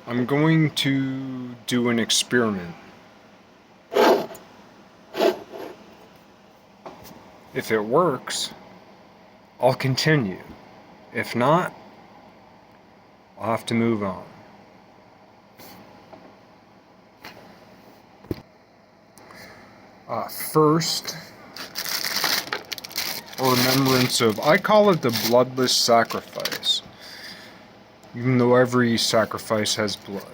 I'm going to do an experiment. If it works, I'll continue. If not, I'll have to move on. First, a remembrance of, I call it the bloodless sacrifice, even though every sacrifice has blood.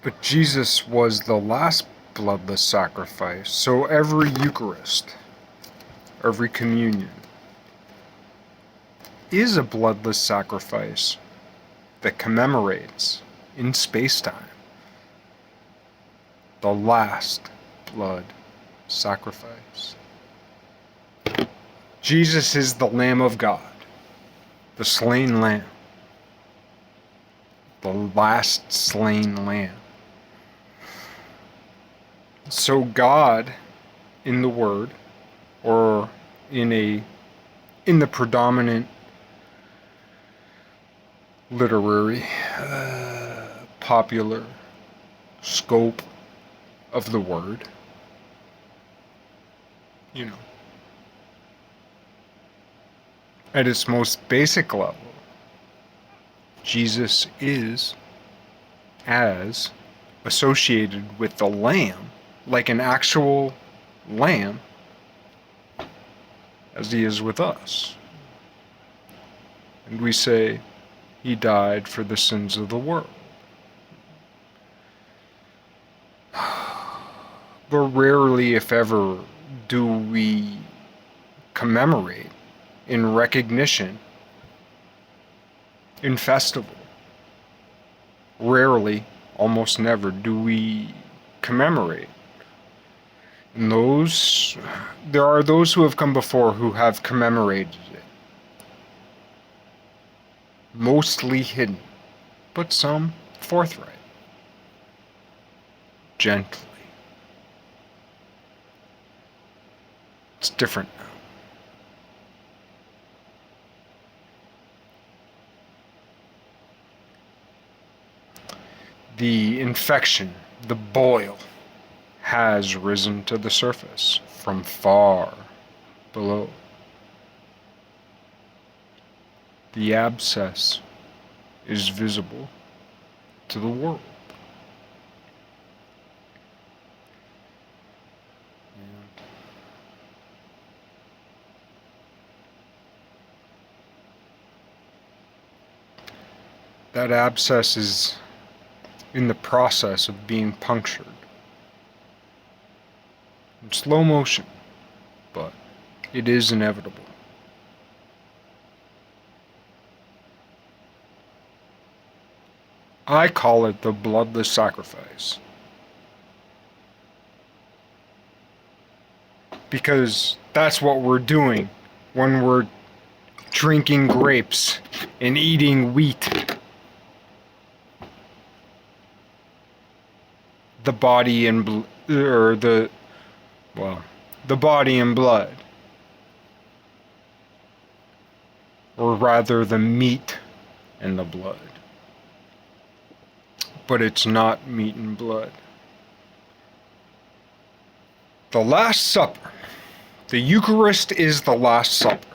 But Jesus was the last bloodless sacrifice, so every Eucharist, every communion, is a bloodless sacrifice that commemorates, in space-time, the last blood sacrifice. Jesus is the Lamb of God, the slain Lamb, the last slain Lamb. So God, in the Word, or in the predominant literary, popular scope of the word, at its most basic level, Jesus is as associated with the Lamb, like an actual lamb, as he is with us. And we say, he died for the sins of the world. But rarely, if ever, do we commemorate in recognition, in festival. Rarely, almost never, do we commemorate. And there are those who have come before who have commemorated it. Mostly hidden, but some forthright, gently. It's different now. The infection, the boil, has risen to the surface from far below. The abscess is visible to the world. That abscess is in the process of being punctured. In slow motion, but it is inevitable. I call it the bloodless sacrifice. Because that's what we're doing when we're drinking grapes and eating wheat. The body and the body and blood, or rather the meat and the blood. But it's not meat and blood. The Last Supper. The Eucharist is the Last Supper.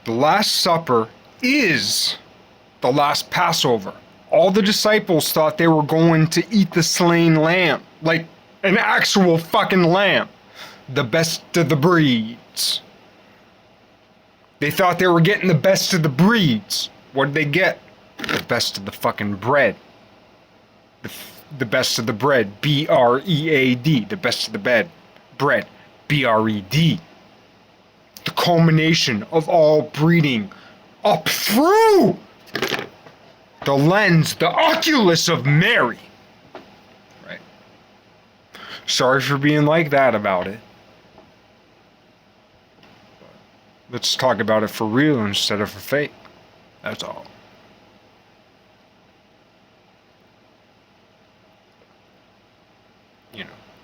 The Last Supper is the last Passover. All the disciples thought they were going to eat the slain lamb, like an actual fucking lamb. The best of the breeds. They thought they were getting the best of the breeds. What did they get? The best of the fucking bread. The best of the bread. B-R-E-A-D. The best of the bread. B-R-E-D. The culmination of all breeding up through the lens, the oculus of Mary. Right. Sorry for being like that about it. Let's talk about it for real instead of for fake. That's all.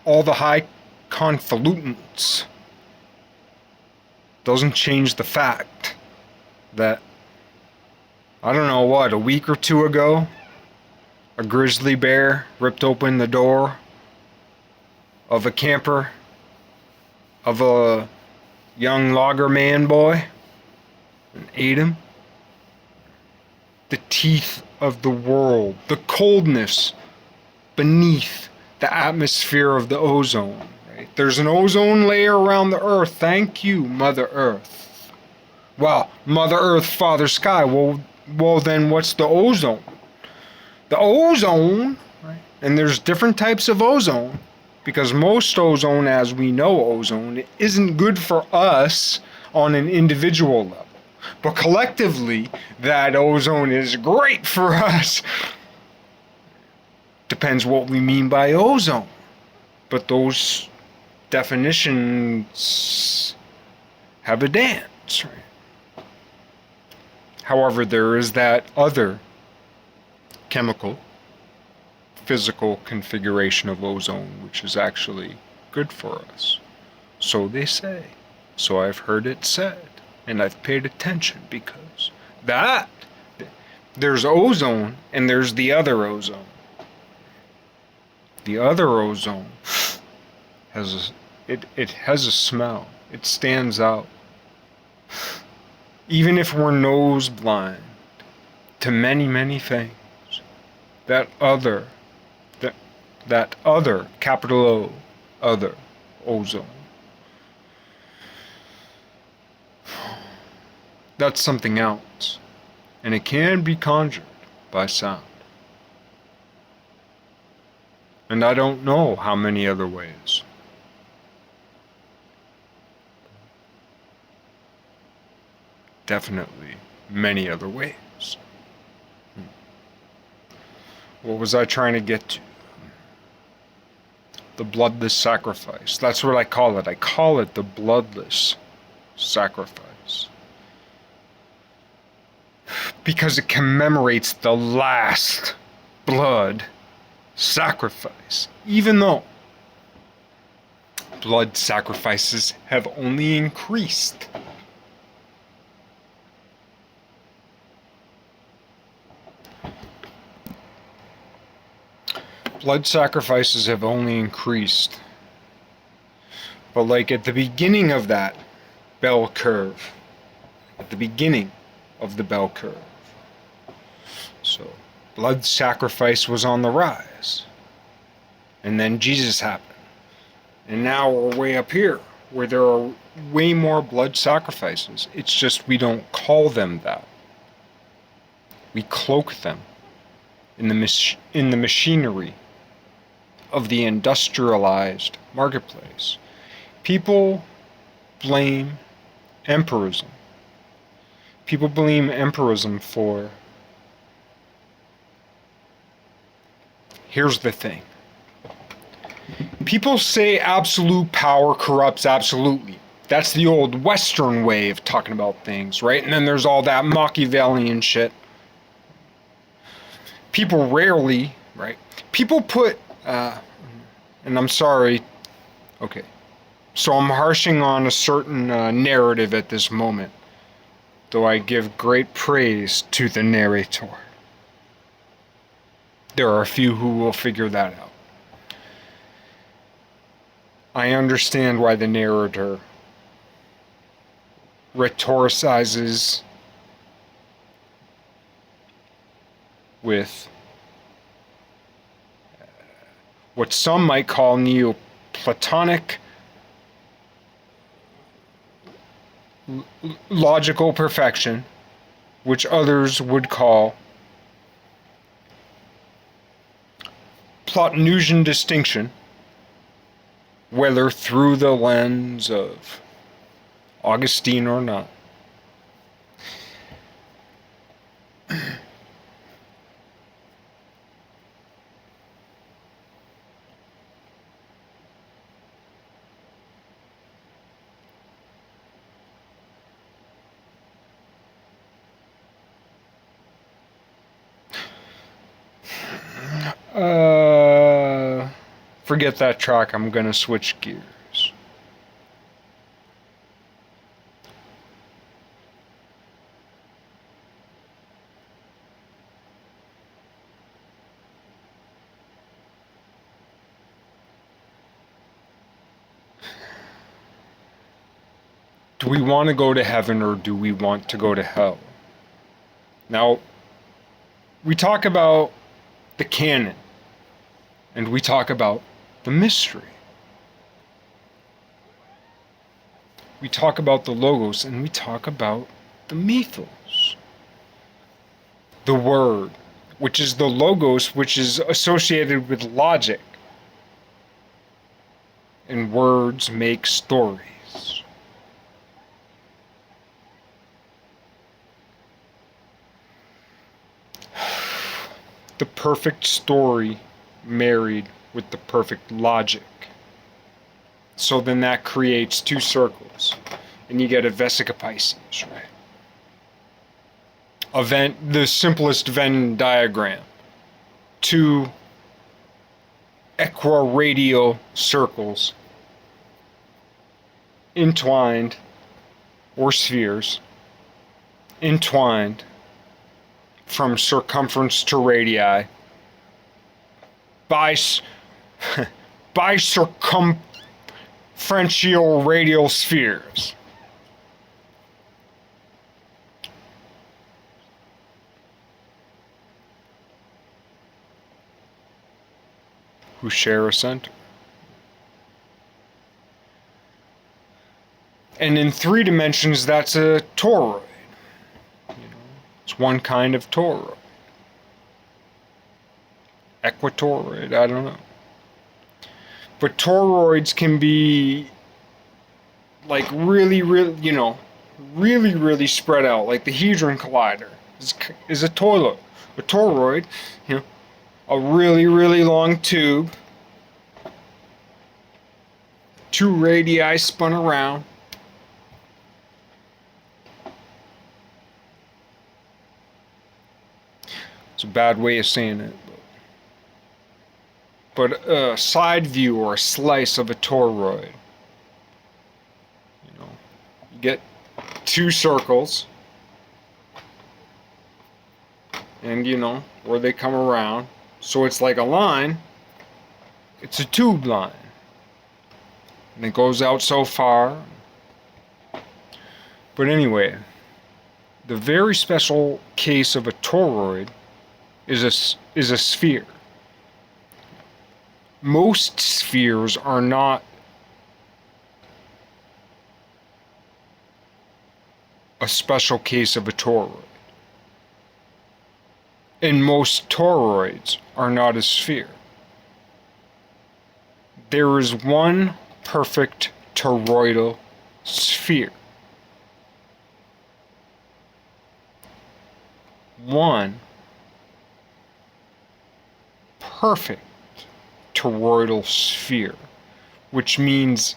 All the high convolutants, doesn't change the fact that, I don't know what, a week or two ago, a grizzly bear ripped open the door of a camper of a young logger man boy and ate him. The teeth of the world, the coldness beneath the atmosphere of the ozone. Right? There's an ozone layer around the Earth. Thank you, Mother Earth. Well, Mother Earth, Father Sky. Well, then what's the ozone? The ozone, right? And there's different types of ozone, because most ozone, as we know ozone, isn't good for us on an individual level. But collectively, that ozone is great for us. Depends what we mean by ozone. But those definitions have a dance, right? However, there is that other chemical, physical configuration of ozone, which is actually good for us. So they say. So I've heard it said. And I've paid attention, because there's ozone and there's the other ozone. The other ozone has it has a smell. It stands out. Even if we're nose blind to many, many things, that other, capital O, other ozone, that's something else, and it can be conjured by sound. And I don't know how many other ways. Definitely many other ways. What was I trying to get to? The bloodless sacrifice. That's what I call it. I call it the bloodless sacrifice, because it commemorates the last blood sacrifice, even though blood sacrifices have only increased. Blood sacrifices have only increased. But like at the beginning of that bell curve, at the beginning of the bell curve, so blood sacrifice was on the rise. And then Jesus happened. And now we're way up here, where there are way more blood sacrifices. It's just we don't call them that. We cloak them in the machinery of the industrialized marketplace. People blame empirism. People blame empirism for... Here's the thing. People say absolute power corrupts absolutely. That's the old Western way of talking about things, right? And then there's all that Machiavellian shit. People rarely, right? People put, and I'm sorry, okay. So I'm harshing on a certain narrative at this moment, though I give great praise to the narrator. There are a few who will figure that out. I understand why the narrator rhetoricizes with what some might call Neoplatonic logical perfection, which others would call Plotinosian distinction, whether through the lens of Augustine or not. Forget that track, I'm gonna switch gears. Do we want to go to heaven or do we want to go to hell? Now, we talk about the canon and we talk about the mystery. We talk about the logos and we talk about the mythos. The word, which is the logos, which is associated with logic. And words make stories. The perfect story married with the perfect logic. So then that creates two circles, and you get a vesica Pisces, right? The simplest Venn diagram. Two equiradial circles entwined, or spheres, entwined from circumference to radii by circumferential radial spheres. Who share a center. And in 3 dimensions, that's a toroid. It's one kind of toroid. Equatoroid, I don't know. But toroids can be like really, really spread out. Like the Hadron Collider is a toroid, a really long tube, 2 radii spun around. It's a bad way of saying it. But a side view or a slice of a toroid. You get 2 circles. And where they come around. So it's like a line. It's a tube line. And it goes out so far. But anyway, the very special case of a toroid is a sphere. Most spheres are not a special case of a toroid. And most toroids are not a sphere. There is one perfect toroidal sphere. One perfect toroidal sphere, which means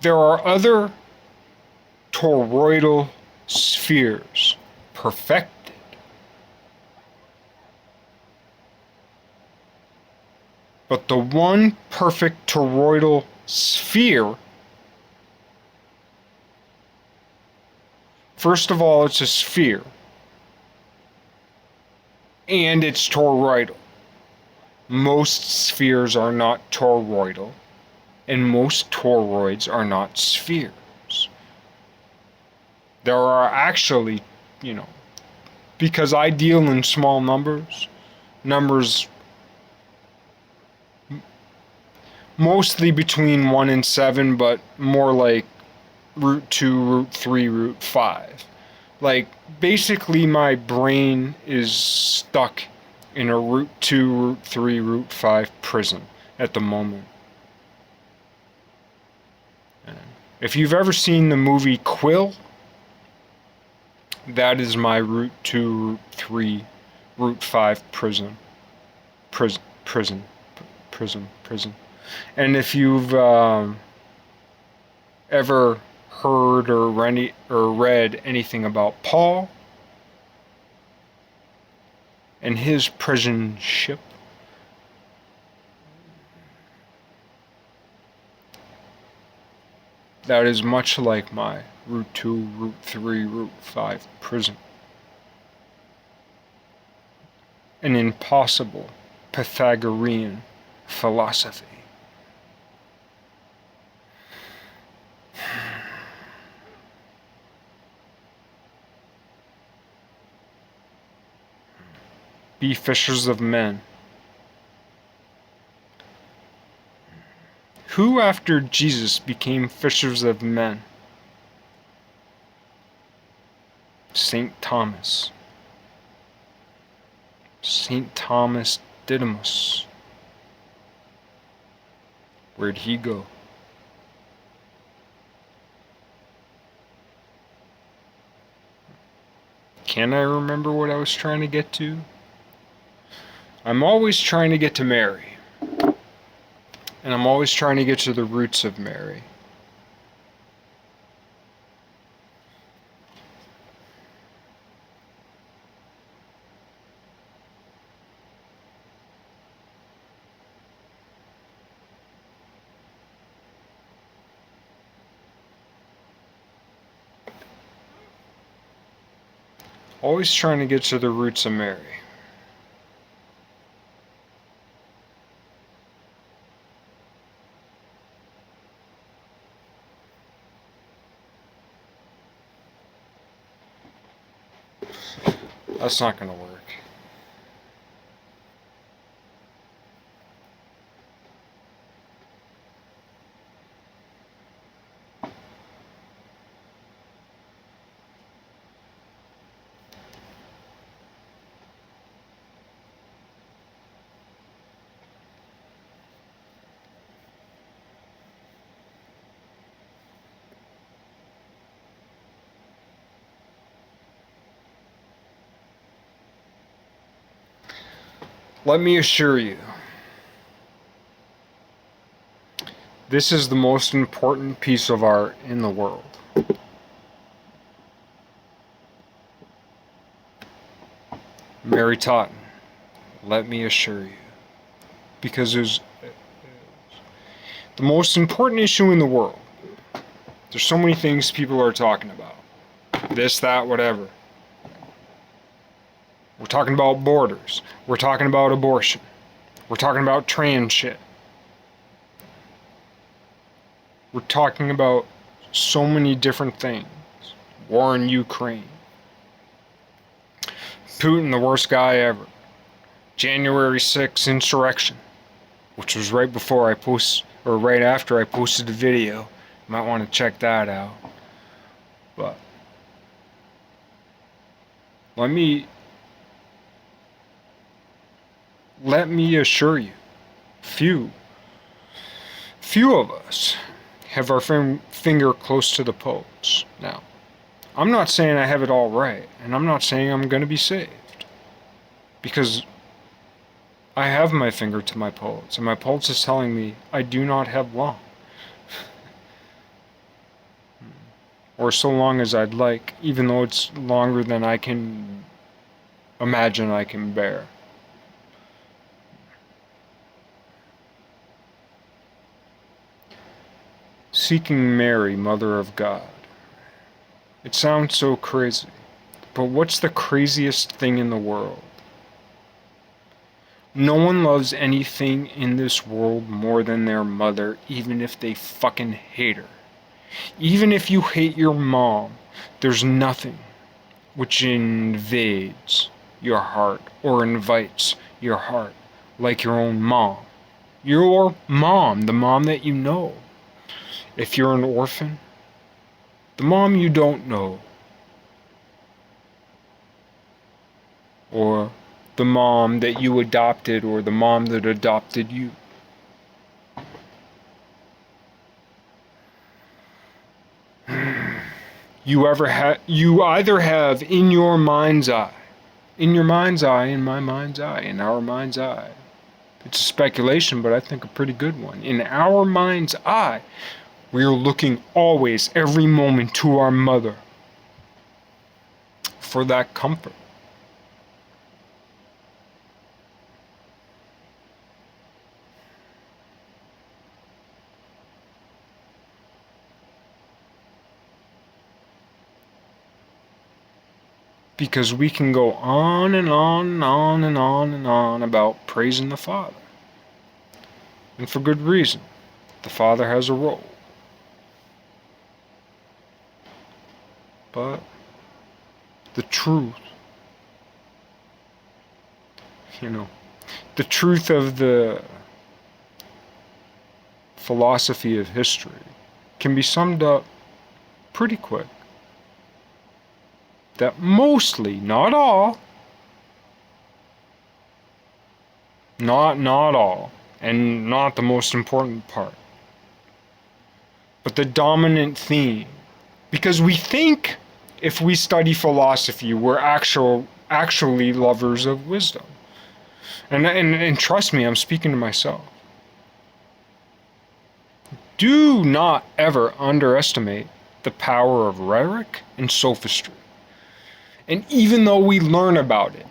there are other toroidal spheres perfected, but the one perfect toroidal sphere, first of all, it's a sphere, and it's toroidal. Most spheres are not toroidal, and most toroids are not spheres. There are actually, because I deal in small numbers mostly between 1 and 7, but more like root 2, root 3, root 5. Like, basically my brain is stuck in a root 2, root 3, root 5 prism at the moment. And if you've ever seen the movie Quill, that is my root 2, root 3, root 5 prism. And if you've ever heard or read anything about Paul and his prison ship, that is much like my root 2, root 3, root 5 prism. An impossible Pythagorean philosophy. be fishers of men. Who after Jesus became fishers of men? St. Thomas. St. Thomas Didymus. Where'd he go? Can I remember what I was trying to get to? I'm always trying to get to Mary. And I'm always trying to get to the roots of Mary. Always trying to get to the roots of Mary. That's not going to work. Let me assure you, this is the most important piece of art in the world. Mary Totten, let me assure you, because there's the most important issue in the world. There's so many things people are talking about. This, that, whatever. We're talking about borders. We're talking about abortion. We're talking about trans shit. We're talking about so many different things. War in Ukraine. Putin, the worst guy ever. January 6th insurrection, which was right before I right after I posted the video. You might want to check that out. But let me assure you, few of us have our finger close to the pulse. Now, I'm not saying I have it all right, and I'm not saying I'm going to be saved, because I have my finger to my pulse, and my pulse is telling me I do not have long. Or so long as I'd like, even though it's longer than I can imagine I can bear. Seeking Mary, Mother of God. It sounds so crazy, but what's the craziest thing in the world? No one loves anything in this world more than their mother, even if they fucking hate her. Even if you hate your mom, there's nothing which invades your heart or invites your heart like your own mom. Your mom, the mom that you know. If you're an orphan, the mom you don't know. Or the mom that you adopted, or the mom that adopted you. You either have in your mind's eye, in your mind's eye, in my mind's eye, in our mind's eye. It's a speculation, but I think a pretty good one. In our mind's eye, we are looking always, every moment, to our mother for that comfort. Because we can go on and on and on and on and on about praising the Father. And for good reason. The Father has a role. But the truth the truth of the philosophy of history can be summed up pretty quick. That mostly, not all, not all, and not the most important part, but the dominant theme, because we think if we study philosophy, we're actually lovers of wisdom. And trust me, I'm speaking to myself. Do not ever underestimate the power of rhetoric and sophistry. And even though we learn about it,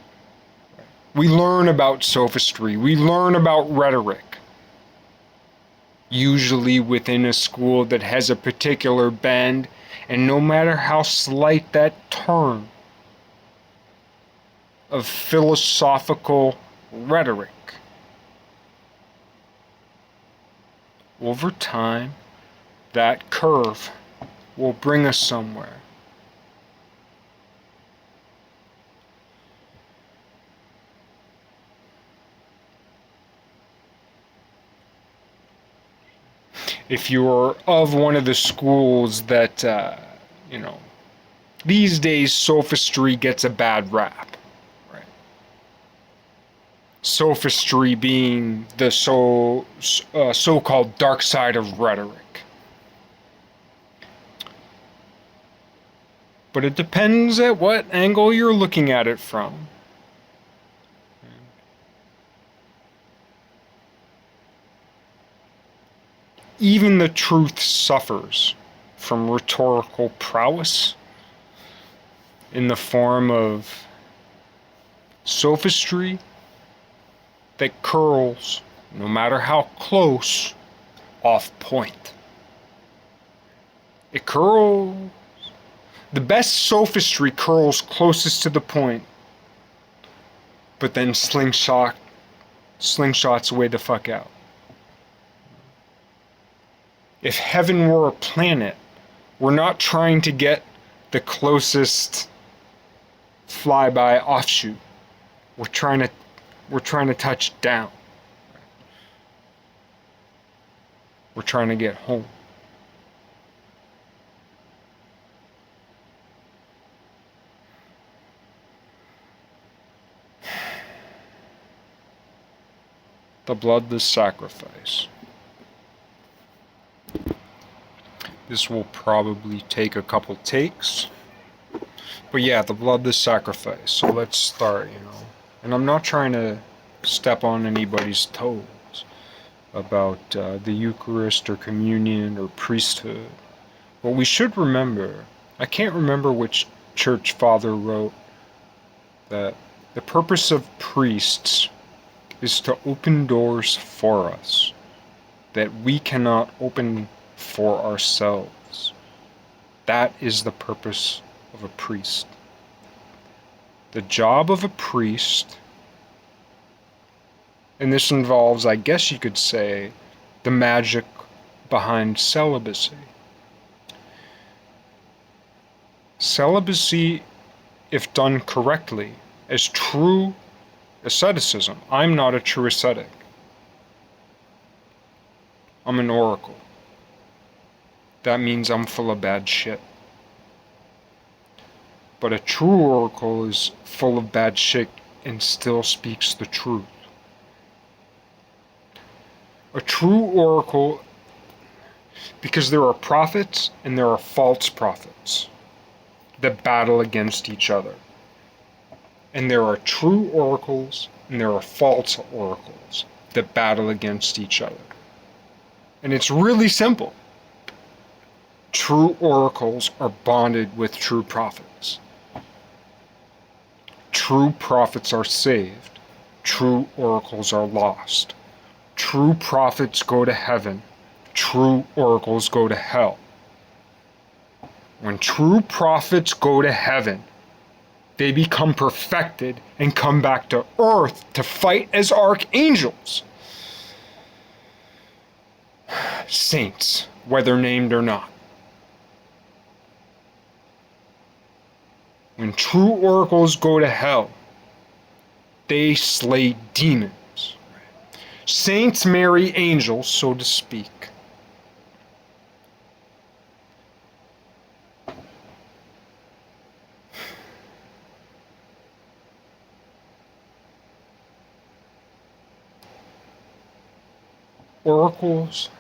we learn about sophistry, we learn about rhetoric, usually within a school that has a particular bend, and no matter how slight that turn of philosophical rhetoric, over time, that curve will bring us somewhere. If you're of one of the schools that, these days sophistry gets a bad rap, right? Sophistry being the so-called dark side of rhetoric. But it depends at what angle you're looking at it from. Even the truth suffers from rhetorical prowess in the form of sophistry that curls, no matter how close, off point. It curls. The best sophistry curls closest to the point, but then slingshots way the fuck out. If heaven were a planet, we're not trying to get the closest flyby offshoot. We're trying to touch down. We're trying to get home. The bloodless sacrifice. This will probably take a couple takes. But yeah, the bloodless sacrifice. So let's start, And I'm not trying to step on anybody's toes about the Eucharist or communion or priesthood. But we should remember, I can't remember which church father wrote that the purpose of priests is to open doors for us that we cannot open for ourselves. That is the purpose of a priest. The job of a priest, and this involves, I guess you could say, the magic behind celibacy. Celibacy, if done correctly, as true asceticism. I'm not a true ascetic. I'm an oracle. That means I'm full of bad shit. But a true oracle is full of bad shit and still speaks the truth. A true oracle, because there are prophets and there are false prophets that battle against each other. And there are true oracles and there are false oracles that battle against each other. And it's really simple. True oracles are bonded with true prophets. True prophets are saved. True oracles are lost. True prophets go to heaven. True oracles go to hell. When true prophets go to heaven, they become perfected and come back to earth to fight as archangels. Saints, whether named or not. When true oracles go to hell, they slay demons. Saints marry angels, so to speak. Oracles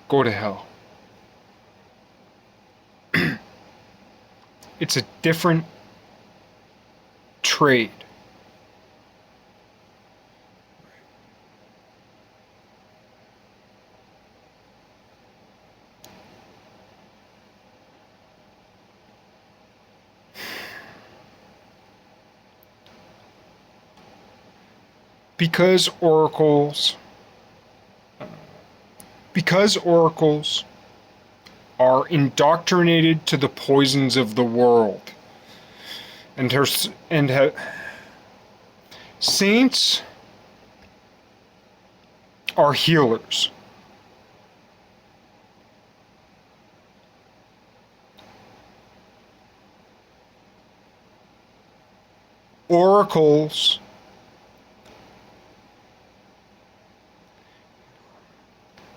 go to hell. It's a different trade. Because oracles are indoctrinated to the poisons of the world. Saints are healers. Oracles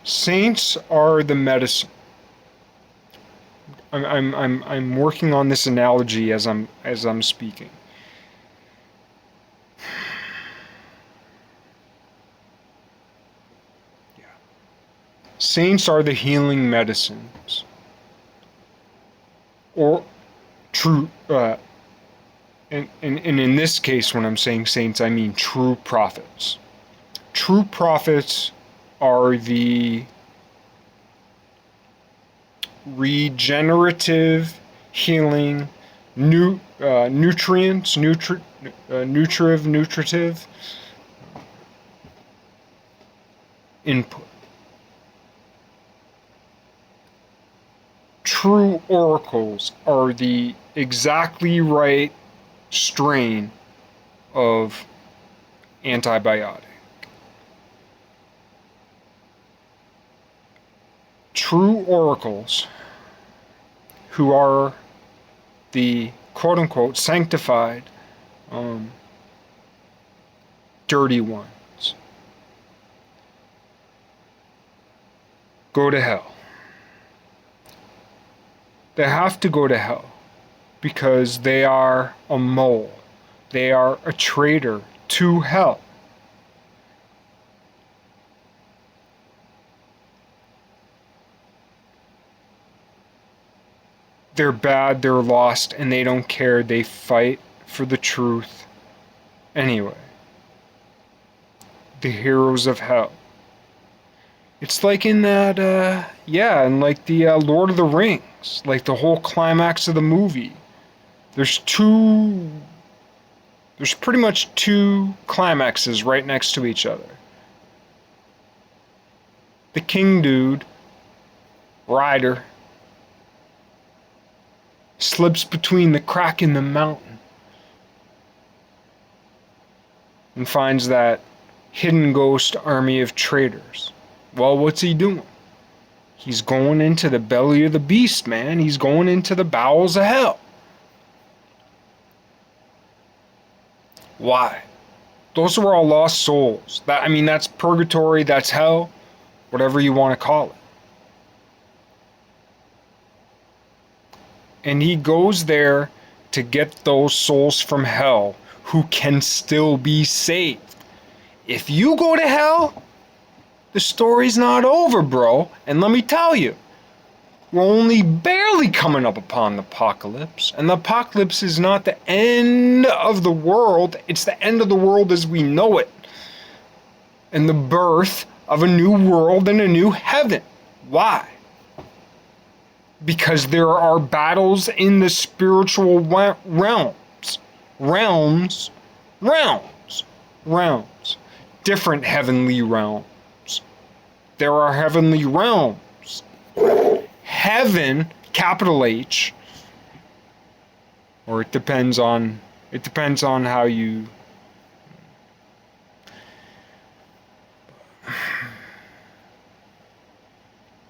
Saints are the medicine. I'm working on this analogy as I'm speaking. Saints are the healing medicines, or true. And in this case, when I'm saying saints, I mean true prophets. True prophets are the regenerative, healing, nutritive input. True oracles are the exactly right strain of antibiotic. True oracles, who are the quote-unquote sanctified, dirty ones, go to hell. They have to go to hell because they are a mole. They are a traitor to hell. They're bad, they're lost, and they don't care. They fight for the truth anyway. The heroes of hell. It's like in that, in like the Lord of the Rings, like the whole climax of the movie. There's pretty much two climaxes right next to each other. The king dude, Ryder, slips between the crack in the mountain and finds that hidden ghost army of traitors. Well, what's he doing? He's going into the belly of the beast, man. He's going into the bowels of hell. Why? Those are all lost souls. That's purgatory, that's hell, whatever you want to call it. And he goes there to get those souls from hell who can still be saved. If you go to hell, the story's not over, bro. And let me tell you, we're only barely coming up upon the apocalypse. And the apocalypse is not the end of the world. It's the end of the world as we know it. And the birth of a new world and a new heaven. Why? Because there are battles in the spiritual realms. Different heavenly realms. There are heavenly realms. Heaven, capital H, or it depends on how you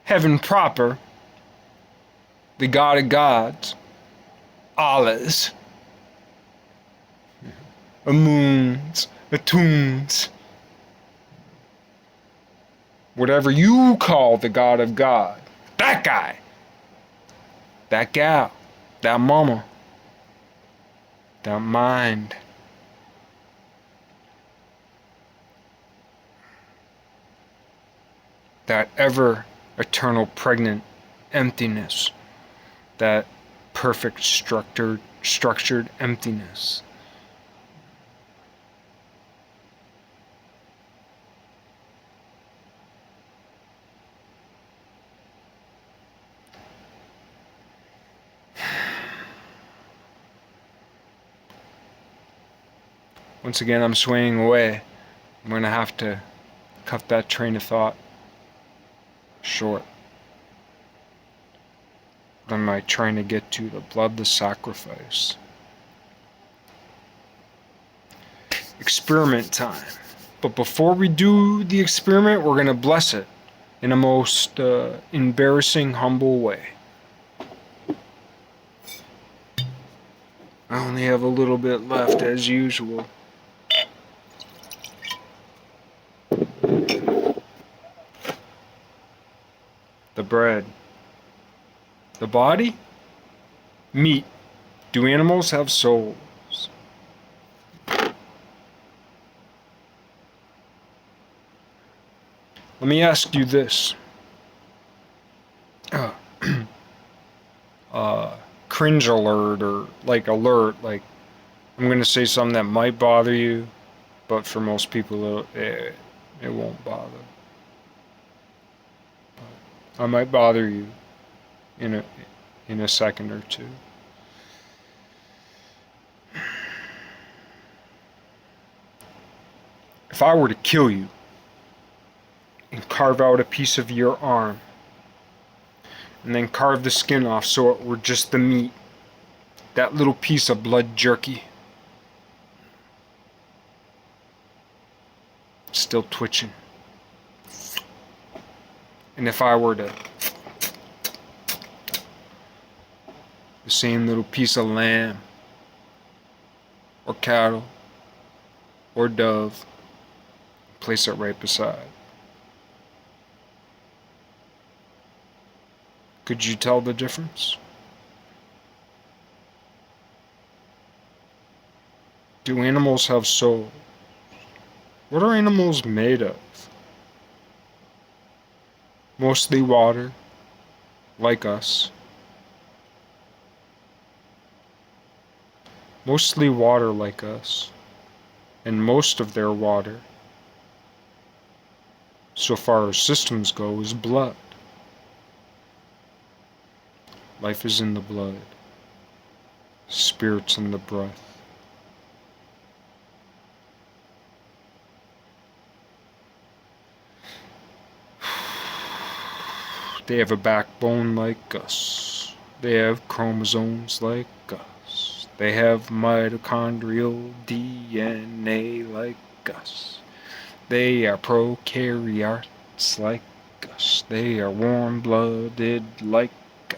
heaven proper, the God of gods, Allahs, Amuns, the tunes, whatever you call the God of God, that guy, that gal, that mama, that mind, that ever eternal pregnant emptiness, that perfect structured emptiness. Once again, I'm swaying away. I'm going to have to cut that train of thought short. What am I trying to get to? The blood, the sacrifice. Experiment time. But before we do the experiment, we're going to bless it in a most embarrassing, humble way. I only have a little bit left as usual. The bread. The body? Meat. Do animals have souls? Let me ask you this. Cringe alert, or like alert, like I'm going to say something that might bother you, but for most people it won't bother. I might bother you in a second or two. If I were to kill you and carve out a piece of your arm and then carve the skin off so it were just the meat, that little piece of blood jerky, still twitching. And if I were to, the same little piece of lamb or cattle or dove, place it right beside, could you tell the difference? Do animals have souls? What are animals made of? Mostly water, like us. Mostly water like us. And most of their water, so far as systems go, is blood. Life is in the blood. Spirit's in the breath. They have a backbone like us. They have chromosomes like us. They have mitochondrial DNA like us. They are prokaryotes like us. They are warm-blooded like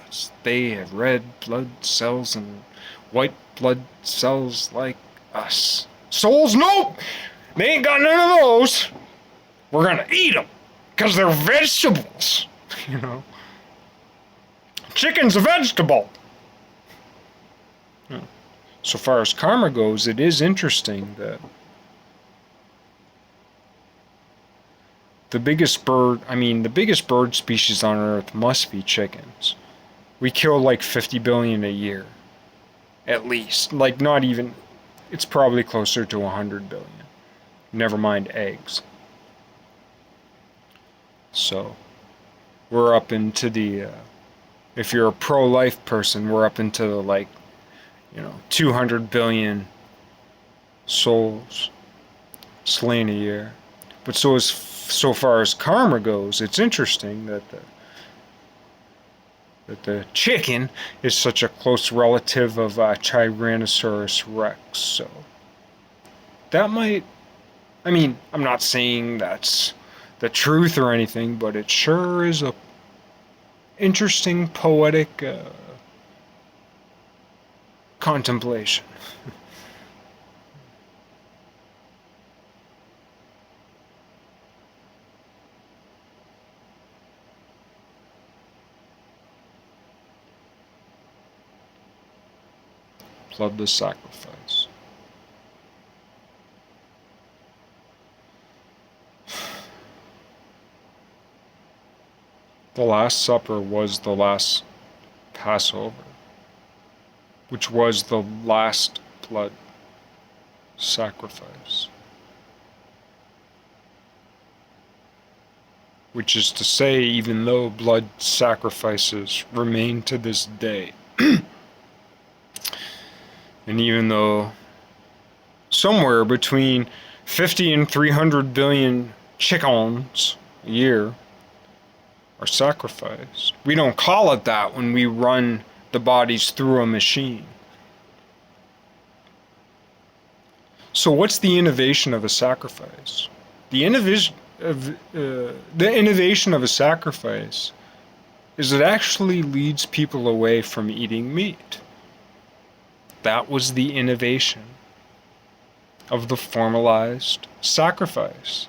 us. They have red blood cells and white blood cells like us. Souls? Nope! They ain't got none of those. We're gonna eat them because they're vegetables. You know, chicken's a vegetable. So far as karma goes, it is interesting that the biggest bird species on Earth must be chickens. We kill like 50 billion a year, at least. Like not even, it's probably closer to 100 billion. Never mind eggs. So we're up into the, if you're a pro-life person, we're up into the 200 billion souls slain a year. But so far as karma goes, it's interesting that the chicken is such a close relative of Tyrannosaurus Rex. So that might, I'm not saying that's the truth or anything, but it sure is a interesting poetic contemplation. bloodless sacrifice. The Last Supper was the last Passover, which was the last blood sacrifice. Which is to say, even though blood sacrifices remain to this day, and even though somewhere between 50 and 300 billion chickens a year are sacrificed, we don't call it that when we run the bodies through a machine. So what's the innovation of a sacrifice? The innovation of a sacrifice is it actually leads people away from eating meat. That was the innovation of the formalized sacrifice.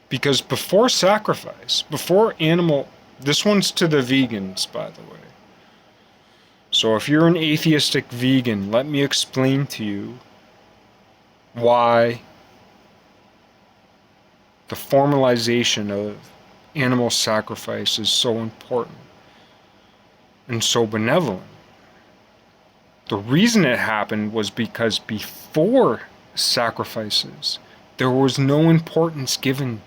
Because before sacrifice, before animal, this one's to the vegans, by the way. So if you're an atheistic vegan, let me explain to you why the formalization of animal sacrifice is so important and so benevolent. The reason it happened was because before sacrifices, there was no importance given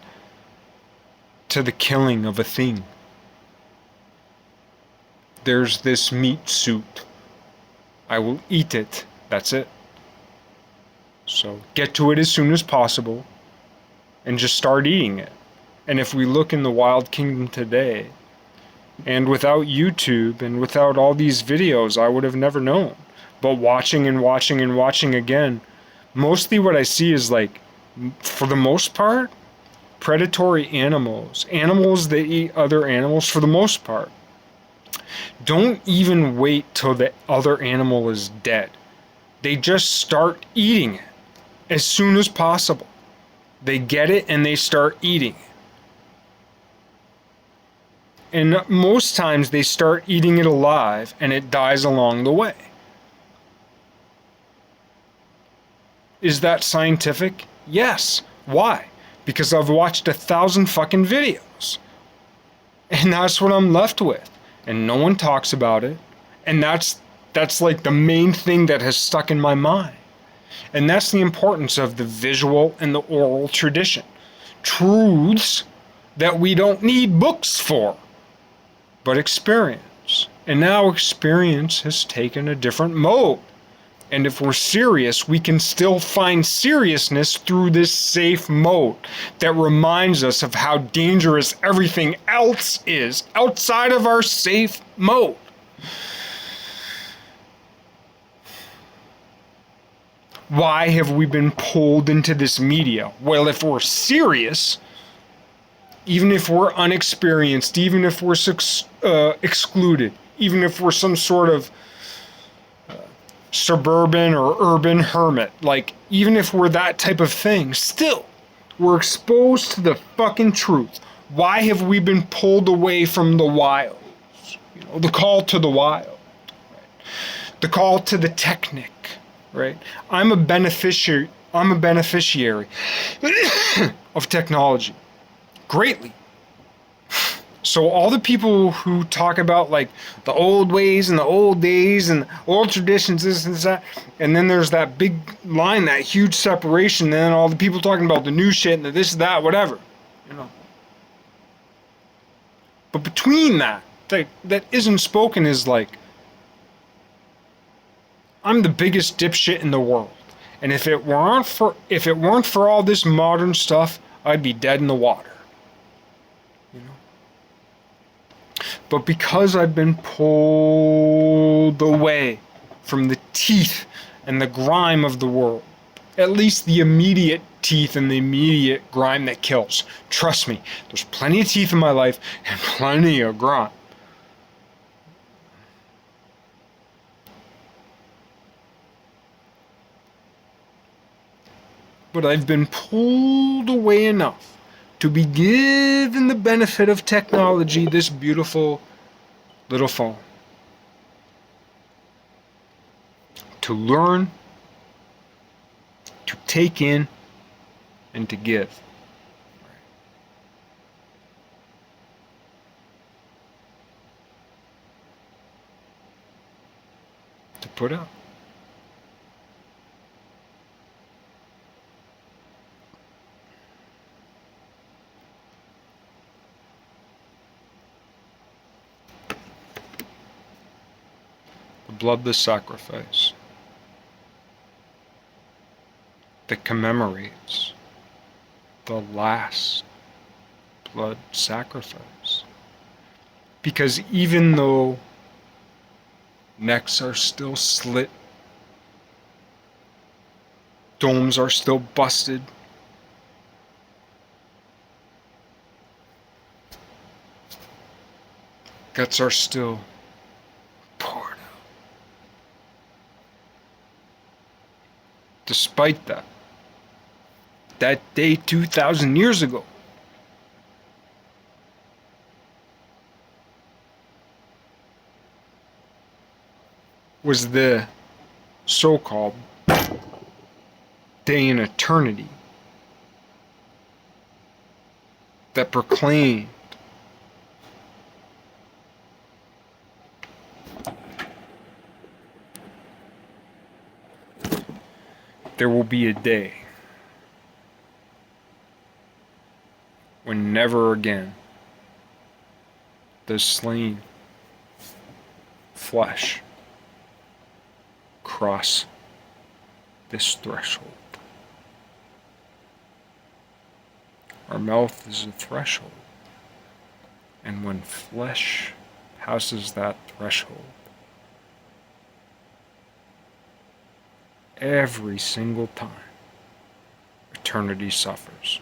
to the killing of a thing. There's this meat suit. I will eat it. That's it. So get to it as soon as possible and just start eating it. And if we look in the wild kingdom today, and without YouTube and without all these videos, I would have never known. But watching and watching and watching again, mostly what I see is like, for the most part, predatory animals, animals that eat other animals, for the most part, don't even wait till the other animal is dead. They just start eating it as soon as possible. They get it and they start eating it. And most times they start eating it alive and it dies along the way. Is that scientific? Yes. Why? Because I've watched 1,000 fucking videos. And that's what I'm left with. And no one talks about it. And that's like the main thing that has stuck in my mind. And that's the importance of the visual and the oral tradition. Truths that we don't need books for, but experience. And now experience has taken a different mode. And if we're serious, we can still find seriousness through this safe mode that reminds us of how dangerous everything else is outside of our safe mode. Why have we been pulled into this media? Well, if we're serious, even if we're unexperienced, even if we're excluded, even if we're some sort of suburban or urban hermit, like even if we're that type of thing, still, we're exposed to the fucking truth. Why have we been pulled away from the wild? You know, the call to the wild, right? The call to the technic. Right? I'm a beneficiary of technology. Greatly. So all the people who talk about like the old ways and the old days and old traditions, this and that, and then there's that big line, that huge separation, and then all the people talking about the new shit and the this, that, whatever. You know. But between that isn't spoken is like, I'm the biggest dipshit in the world. And if it weren't for all this modern stuff, I'd be dead in the water. You know? But because I've been pulled away from the teeth and the grime of the world, at least the immediate teeth and the immediate grime that kills. Trust me, there's plenty of teeth in my life and plenty of grime. But I've been pulled away enough to be given the benefit of technology, this beautiful little phone. to learn, to take in, and to give. To put out. The bloodless sacrifice that commemorates the last blood sacrifice. Because even though necks are still slit, domes are still busted, guts are still poured out. Despite that day 2,000 years ago, was the so-called day in eternity that proclaimed there will be a day when never again does slain flesh cross this threshold. Our mouth is a threshold, and when flesh passes that threshold, every single time, eternity suffers.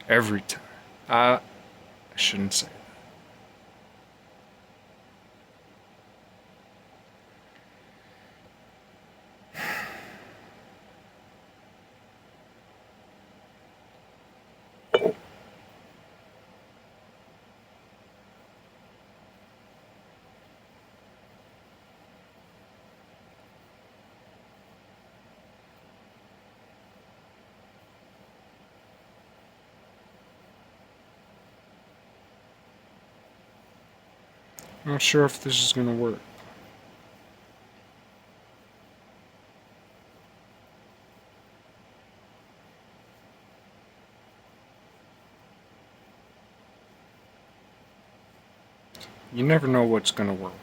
Every time. I shouldn't say that. I'm not sure if this is going to work. You never know what's going to work.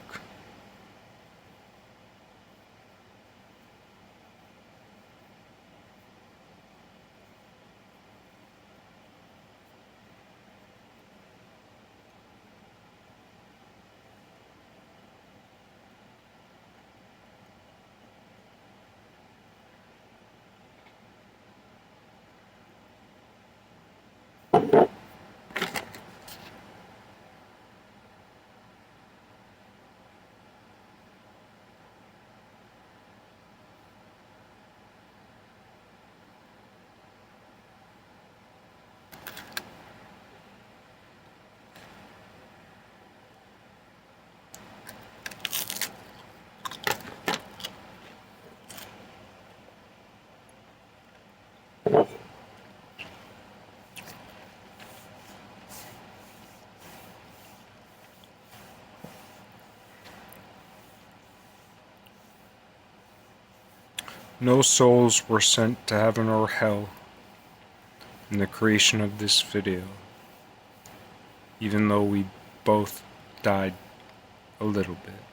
No souls were sent to heaven or hell in the creation of this video, even though we both died a little bit.